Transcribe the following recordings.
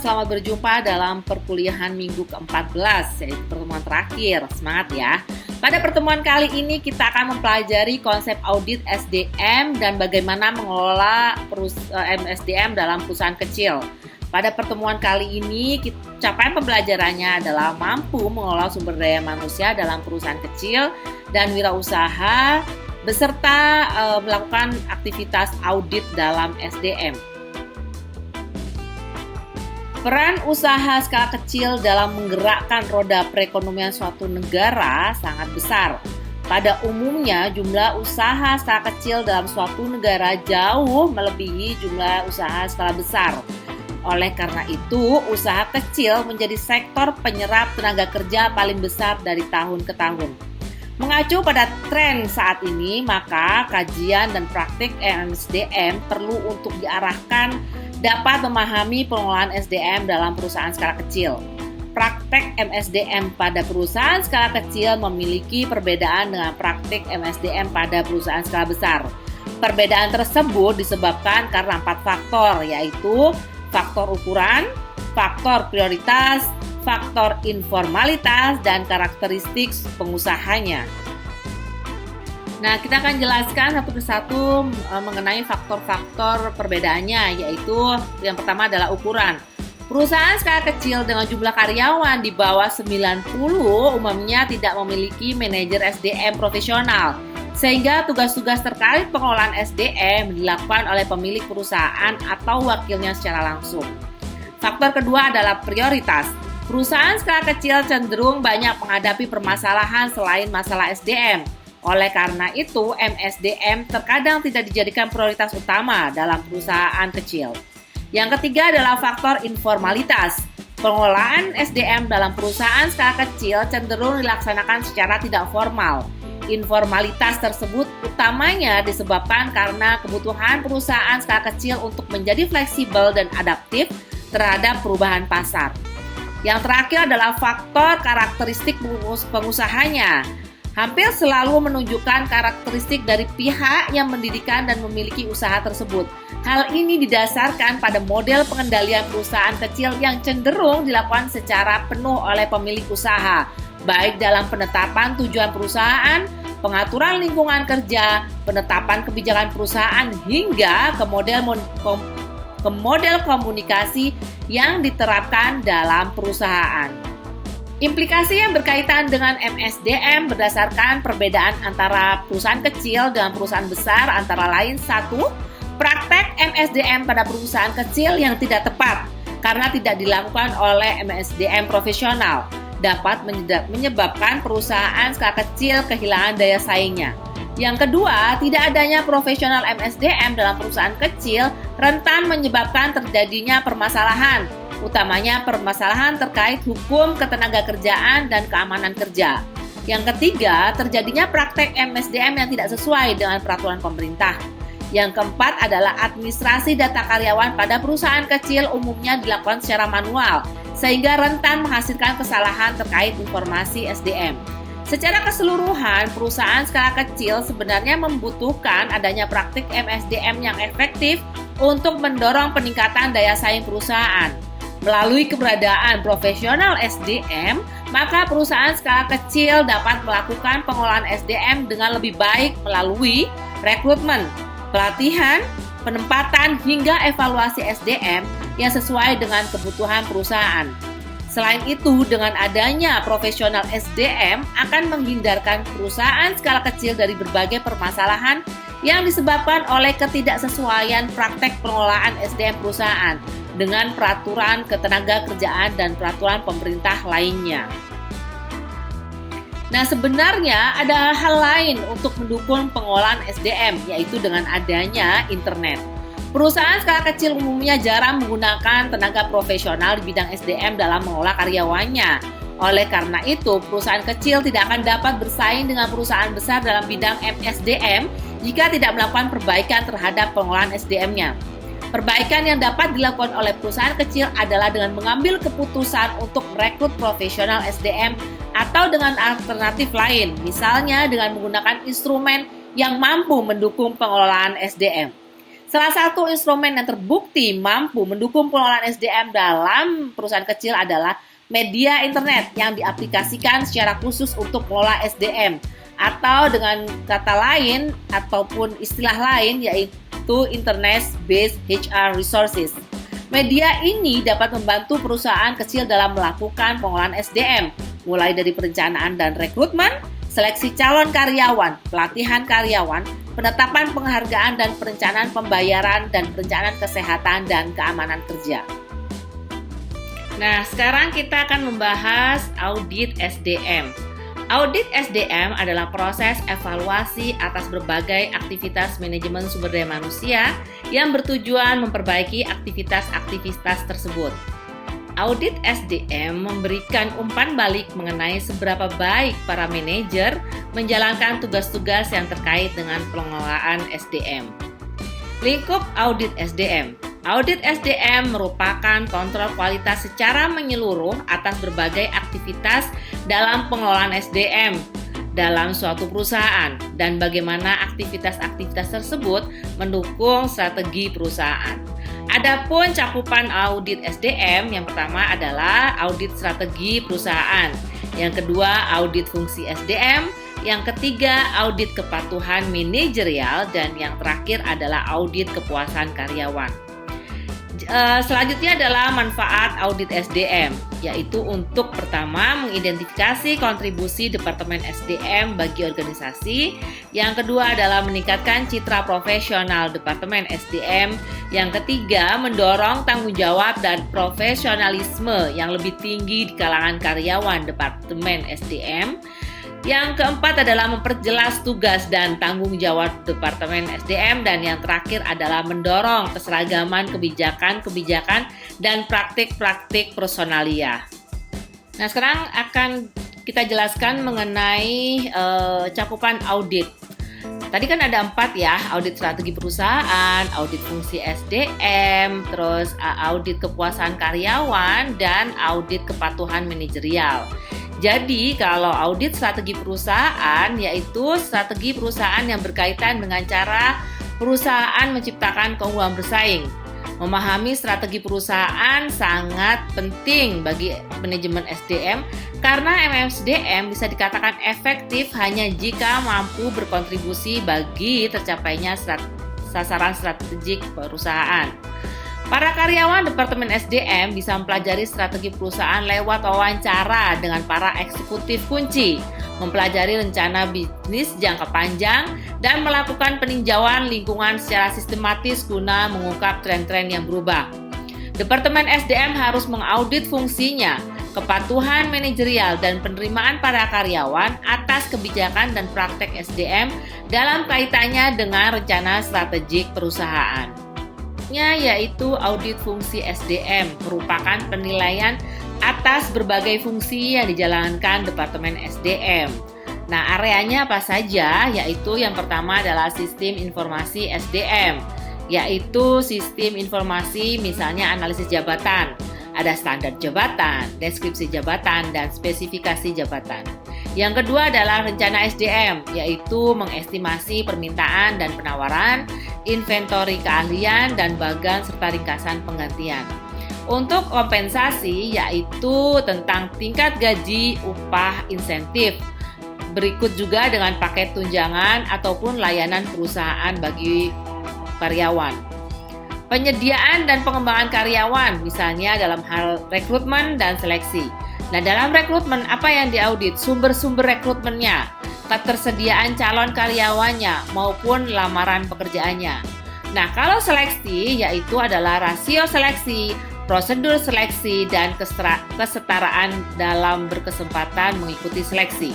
selamat berjumpa dalam perkuliahan minggu ke-14, yaitu pertemuan terakhir. Semangat ya! Pada pertemuan kali ini kita akan mempelajari konsep audit SDM dan bagaimana mengelola SDM dalam perusahaan kecil. Pada pertemuan kali ini, capaian pembelajarannya adalah mampu mengelola sumber daya manusia dalam perusahaan kecil dan wirausaha beserta melakukan aktivitas audit dalam SDM. Peran usaha skala kecil dalam menggerakkan roda perekonomian suatu negara sangat besar. Pada umumnya, jumlah usaha skala kecil dalam suatu negara jauh melebihi jumlah usaha skala besar. Oleh karena itu, usaha kecil menjadi sektor penyerap tenaga kerja paling besar dari tahun ke tahun. Mengacu pada tren saat ini, maka kajian dan praktik MSDM perlu untuk diarahkan dapat memahami pengelolaan SDM dalam perusahaan skala kecil. Praktek MSDM pada perusahaan skala kecil memiliki perbedaan dengan praktik MSDM pada perusahaan skala besar. Perbedaan tersebut disebabkan karena 4 faktor, yaitu faktor ukuran, faktor prioritas, faktor informalitas, dan karakteristik pengusahanya. Nah, kita akan jelaskan satu persatu mengenai faktor-faktor perbedaannya, yaitu yang pertama adalah ukuran. Perusahaan skala kecil dengan jumlah karyawan di bawah 90 umumnya tidak memiliki manajer SDM profesional, sehingga tugas-tugas terkait pengelolaan SDM dilakukan oleh pemilik perusahaan atau wakilnya secara langsung. Faktor kedua adalah prioritas. Perusahaan skala kecil cenderung banyak menghadapi permasalahan selain masalah SDM. Oleh karena itu, MSDM terkadang tidak dijadikan prioritas utama dalam perusahaan kecil. Yang ketiga adalah faktor informalitas. Pengelolaan SDM dalam perusahaan skala kecil cenderung dilaksanakan secara tidak formal. Informalitas tersebut utamanya disebabkan karena kebutuhan perusahaan skala kecil untuk menjadi fleksibel dan adaptif terhadap perubahan pasar. Yang terakhir adalah faktor karakteristik pengusahanya. Hampir selalu menunjukkan karakteristik dari pihak yang mendirikan dan memiliki usaha tersebut. Hal ini didasarkan pada model pengendalian perusahaan kecil yang cenderung dilakukan secara penuh oleh pemilik usaha, baik dalam penetapan tujuan perusahaan, pengaturan lingkungan kerja, penetapan kebijakan perusahaan, hingga ke model komunikasi yang diterapkan dalam perusahaan. Implikasi yang berkaitan dengan MSDM berdasarkan perbedaan antara perusahaan kecil dan perusahaan besar antara lain: 1. Praktek MSDM pada perusahaan kecil yang tidak tepat karena tidak dilakukan oleh MSDM profesional dapat menyebabkan perusahaan skala kecil kehilangan daya saingnya. Yang kedua, tidak adanya profesional MSDM dalam perusahaan kecil rentan menyebabkan terjadinya permasalahan, utamanya permasalahan terkait hukum ketenagakerjaan dan keamanan kerja. Yang ketiga, terjadinya praktek MSDM yang tidak sesuai dengan peraturan pemerintah. Yang keempat adalah administrasi data karyawan pada perusahaan kecil umumnya dilakukan secara manual, sehingga rentan menghasilkan kesalahan terkait informasi SDM. Secara keseluruhan, perusahaan skala kecil sebenarnya membutuhkan adanya praktik MSDM yang efektif untuk mendorong peningkatan daya saing perusahaan. Melalui keberadaan profesional SDM, maka perusahaan skala kecil dapat melakukan pengelolaan SDM dengan lebih baik melalui rekrutmen, pelatihan, penempatan, hingga evaluasi SDM yang sesuai dengan kebutuhan perusahaan. Selain itu, dengan adanya profesional SDM akan menghindarkan perusahaan skala kecil dari berbagai permasalahan yang disebabkan oleh ketidaksesuaian praktek pengelolaan SDM perusahaan dengan peraturan ketenagakerjaan dan peraturan pemerintah lainnya. Nah, sebenarnya ada hal lain untuk mendukung pengelolaan SDM, yaitu dengan adanya internet. Perusahaan skala kecil umumnya jarang menggunakan tenaga profesional di bidang SDM dalam mengolah karyawannya. Oleh karena itu, perusahaan kecil tidak akan dapat bersaing dengan perusahaan besar dalam bidang MSDM jika tidak melakukan perbaikan terhadap pengelolaan SDM-nya. Perbaikan yang dapat dilakukan oleh perusahaan kecil adalah dengan mengambil keputusan untuk merekrut profesional SDM atau dengan alternatif lain, misalnya dengan menggunakan instrumen yang mampu mendukung pengelolaan SDM. Salah satu instrumen yang terbukti mampu mendukung pengelolaan SDM dalam perusahaan kecil adalah media internet yang diaplikasikan secara khusus untuk mengelola SDM, atau dengan kata lain ataupun istilah lain yaitu Internet Based HR Resources. Media ini dapat membantu perusahaan kecil dalam melakukan pengelolaan SDM, mulai dari perencanaan dan rekrutmen, seleksi calon karyawan, pelatihan karyawan, penetapan penghargaan dan perencanaan pembayaran, dan perencanaan kesehatan dan keamanan kerja. Nah, sekarang kita akan membahas audit SDM. Audit SDM adalah proses evaluasi atas berbagai aktivitas manajemen sumber daya manusia yang bertujuan memperbaiki aktivitas-aktivitas tersebut. Audit SDM memberikan umpan balik mengenai seberapa baik para manajer menjalankan tugas-tugas yang terkait dengan pengelolaan SDM. Lingkup audit SDM. Audit SDM merupakan kontrol kualitas secara menyeluruh atas berbagai aktivitas dalam pengelolaan SDM dalam suatu perusahaan dan bagaimana aktivitas-aktivitas tersebut mendukung strategi perusahaan. Adapun cakupan audit SDM, yang pertama adalah audit strategi perusahaan, yang kedua audit fungsi SDM, yang ketiga audit kepatuhan manajerial, dan yang terakhir adalah audit kepuasan karyawan. Selanjutnya adalah manfaat audit SDM, yaitu untuk pertama mengidentifikasi kontribusi Departemen SDM bagi organisasi, yang kedua adalah meningkatkan citra profesional Departemen SDM, yang ketiga mendorong tanggung jawab dan profesionalisme yang lebih tinggi di kalangan karyawan Departemen SDM, yang keempat adalah memperjelas tugas dan tanggung jawab Departemen SDM, dan yang terakhir adalah mendorong keseragaman kebijakan-kebijakan dan praktik-praktik personalia. Nah, sekarang akan kita jelaskan mengenai cakupan audit. Tadi kan ada 4 ya, audit strategi perusahaan, audit fungsi SDM, terus audit kepuasan karyawan, dan audit kepatuhan manajerial. Jadi kalau audit strategi perusahaan, yaitu strategi perusahaan yang berkaitan dengan cara perusahaan menciptakan keunggulan bersaing. Memahami strategi perusahaan sangat penting bagi manajemen SDM karena MSDM bisa dikatakan efektif hanya jika mampu berkontribusi bagi tercapainya sasaran strategik perusahaan. Para karyawan Departemen SDM bisa mempelajari strategi perusahaan lewat wawancara dengan para eksekutif kunci, mempelajari rencana bisnis jangka panjang, dan melakukan peninjauan lingkungan secara sistematis guna mengungkap tren-tren yang berubah. Departemen SDM harus mengaudit fungsinya, kepatuhan manajerial, dan penerimaan para karyawan atas kebijakan dan praktek SDM dalam kaitannya dengan rencana strategik perusahaan. Yaitu audit fungsi SDM merupakan penilaian atas berbagai fungsi yang dijalankan Departemen SDM. Nah, areanya apa saja? Yaitu yang pertama adalah sistem informasi SDM, yaitu sistem informasi misalnya analisis jabatan, ada standar jabatan, deskripsi jabatan, dan spesifikasi jabatan. Yang kedua adalah rencana SDM, yaitu mengestimasi permintaan dan penawaran, inventori keahlian, dan bagan serta ringkasan penggantian. Untuk kompensasi, yaitu tentang tingkat gaji, upah, insentif. Berikut juga dengan paket tunjangan ataupun layanan perusahaan bagi karyawan. Penyediaan dan pengembangan karyawan, misalnya dalam hal rekrutmen dan seleksi. Nah, dalam rekrutmen apa yang diaudit? Sumber-sumber rekrutmennya, ketersediaan calon karyawannya maupun lamaran pekerjaannya. Nah, kalau seleksi yaitu adalah rasio seleksi, prosedur seleksi, dan kesetaraan dalam berkesempatan mengikuti seleksi.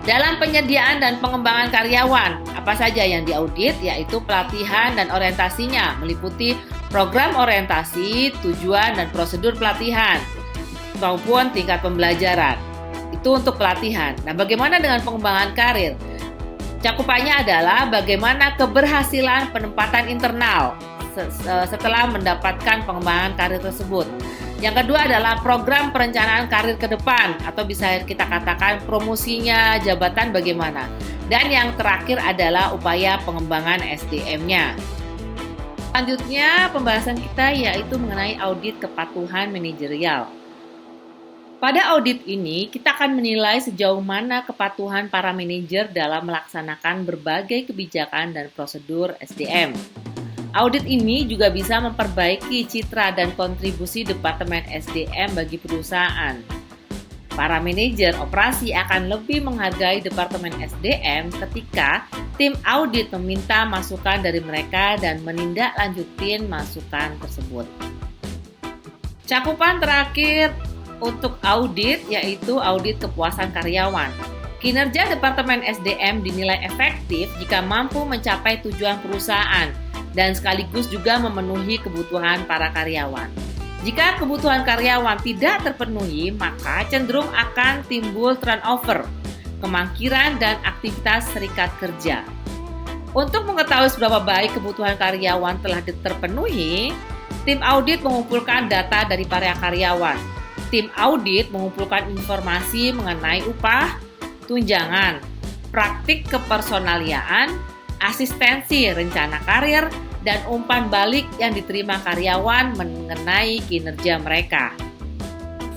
Dalam penyediaan dan pengembangan karyawan, apa saja yang diaudit? Yaitu pelatihan dan orientasinya, meliputi program orientasi, tujuan dan prosedur pelatihan, maupun tingkat pembelajaran. Itu untuk pelatihan. Nah, bagaimana dengan pengembangan karir? Cakupannya adalah bagaimana keberhasilan penempatan internal setelah mendapatkan pengembangan karir tersebut. Yang kedua adalah program perencanaan karir ke depan, atau bisa kita katakan promosinya jabatan bagaimana. Dan yang terakhir adalah upaya pengembangan SDM-nya. Selanjutnya, pembahasan kita yaitu mengenai audit kepatuhan manajerial. Pada audit ini, kita akan menilai sejauh mana kepatuhan para manajer dalam melaksanakan berbagai kebijakan dan prosedur SDM. Audit ini juga bisa memperbaiki citra dan kontribusi Departemen SDM bagi perusahaan. Para manajer operasi akan lebih menghargai Departemen SDM ketika tim audit meminta masukan dari mereka dan menindaklanjutin masukan tersebut. Cakupan terakhir untuk audit yaitu audit kepuasan karyawan. Kinerja Departemen SDM dinilai efektif jika mampu mencapai tujuan perusahaan dan sekaligus juga memenuhi kebutuhan para karyawan. Jika kebutuhan karyawan tidak terpenuhi, maka cenderung akan timbul turnover, kemangkiran, dan aktivitas serikat kerja. Untuk mengetahui seberapa baik kebutuhan karyawan telah terpenuhi, tim audit mengumpulkan data dari para karyawan. Tim audit mengumpulkan informasi mengenai upah, tunjangan, praktik kepersonaliaan, asistensi rencana karir, dan umpan balik yang diterima karyawan mengenai kinerja mereka.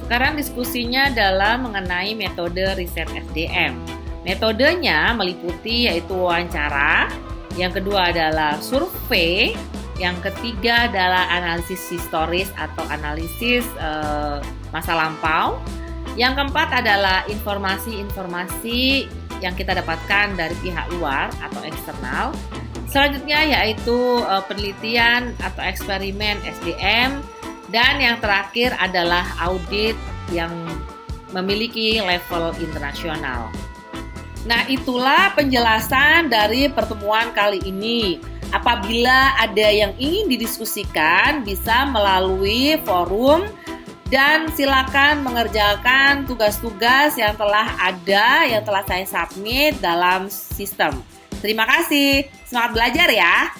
Sekarang diskusinya adalah mengenai metode riset SDM. Metodenya meliputi yaitu wawancara, yang kedua adalah survei, yang ketiga adalah analisis historis atau analisis masa lampau. Yang keempat adalah informasi-informasi yang kita dapatkan dari pihak luar atau eksternal. Selanjutnya yaitu penelitian atau eksperimen SDM. Dan yang terakhir adalah audit yang memiliki level internasional. Nah, itulah penjelasan dari pertemuan kali ini. Apabila ada yang ingin didiskusikan, bisa melalui forum dan silakan mengerjakan tugas-tugas yang telah ada, yang telah saya submit dalam sistem. Terima kasih, semangat belajar ya!